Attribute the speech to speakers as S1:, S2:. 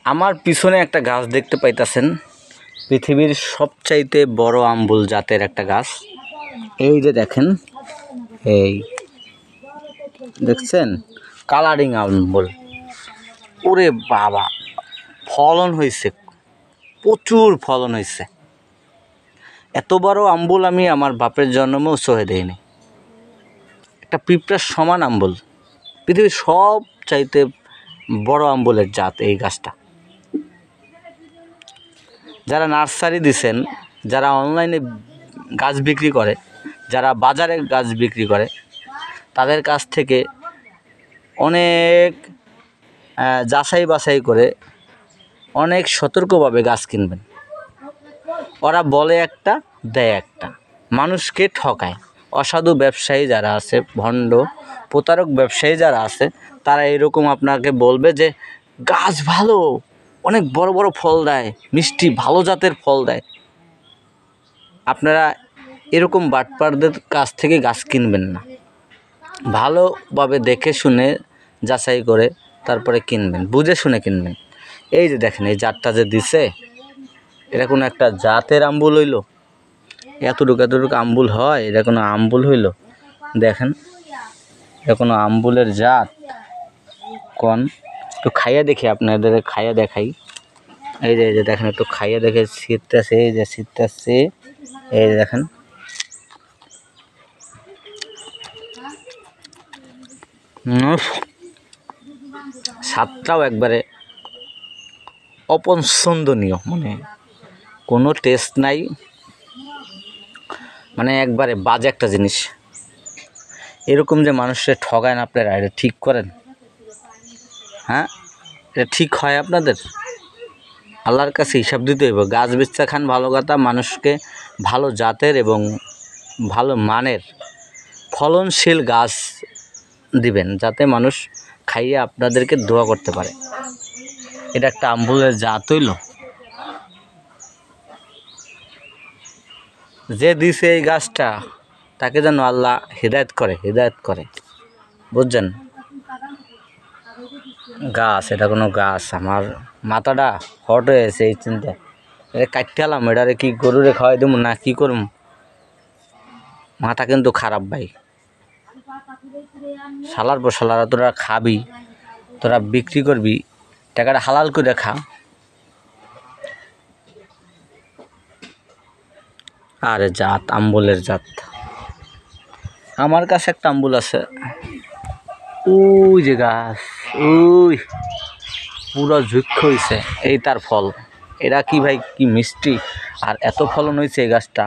S1: আমার পিছনে একটা গাছ দেখতে পাইতাছেন, পৃথিবীর সবচাইতে বড় আম্বুল জাতের একটা গাছ। এই যে দেখেন, এই দেখছেন কালারিং আম্বুল। ওরে বাবা, ফলন হয়েছে, প্রচুর ফলন হয়েছে। এত বড় আম্বুল আমি আমার বাপের জন্মেও সহে দেইনি। একটা পিঁপড়ার সমান আম্বুল, পৃথিবীর সব চাইতে বড় আম্বুলের জাত এই গাছটা। যারা নার্সারি দিছেন, যারা অনলাইনে গাছ বিক্রি করে, যারা বাজারে গাছ বিক্রি করে, তাদের কাছ থেকে অনেক যাচাই বাছাই করে অনেক সতর্কভাবে গাছ কিনবেন। ওরা বলে একটা, দেয় একটা, মানুষকে ঠকায়। অসাধু ব্যবসায়ী যারা আছে, ভণ্ড প্রতারক ব্যবসায়ী যারা আছে, তারা এরকম আপনাকে বলবে যে গাছ ভালো, অনেক বড় বড় ফল দেয়, মিষ্টি ভালো জাতের ফল দেয়। আপনারা এরকম বাটপারদের কাছ থেকে গাছ কিনবেন না, ভালোভাবে দেখে শুনে যাচাই করে তারপরে কিনবেন, বুঝে শুনে কিনবেন। এই যে দেখেন, এই জাতটা যে দিছে, এটা কোনো একটা জাতের আম্বুল হইল? এতটুকু এতটুকু আম্বুল হয়? এটা কোনো আম্বুল হইল? দেখেন, এটা কোনো আম্বুলের জাত কোন? একটু খাইয়া দেখি, আপনাদের খাইয়া দেখাই। এই যে দেখেন, একটু খাইয়া দেখে ছিটতেছে, এই যে ছিটতেছে, এই যে দেখেন। স্বাদটাও একবারে অপছন্দনীয়, মানে কোনো টেস্ট নাই, মানে একবারে বাজে একটা জিনিস। এরকম যে মানুষের ঠগায় না আপনারা, এটা ঠিক করেন? হ্যাঁ, এটা ঠিক হয় আপনাদের? আল্লাহর কাছে হিসাব দিতে হইব। গাছ বেচা খান ভালো কথা, মানুষকে ভালো জাতের এবং ভালো মানের ফলনশীল গাছ দিবেন, যাতে মানুষ খাইয়ে আপনাদেরকে দোয়া করতে পারে। এটা একটা আম্বুলের জাত হইল? যে দিছে এই গাছটা, তাকে যেন আল্লাহ হিদায়ত করে, বুঝছেন? গাছ, এটা কোনো গাছ? আমার মাথাটা হট হয়েছে এই চিন্তায়। এটা কাটতে এলাম, এটারে কি গরুরে খাওয়াই দেবো না কি করুম? মাথা কিন্তু খারাপ ভাই। শালার পর শালারা, তোরা খাবি, তোরা বিক্রি করবি, টাকাটা হালাল করে খা। আরে জাত, আম্বুলের জাত। আমার কাছে একটা আম্বুল আছে, ওই যে গাছ, ওই পুরো ঝুঁক হয়েছে, এই তার ফল। এরা কি ভাই, কি মিষ্টি, আর এত ফলন হয়েছে এই গাছটা।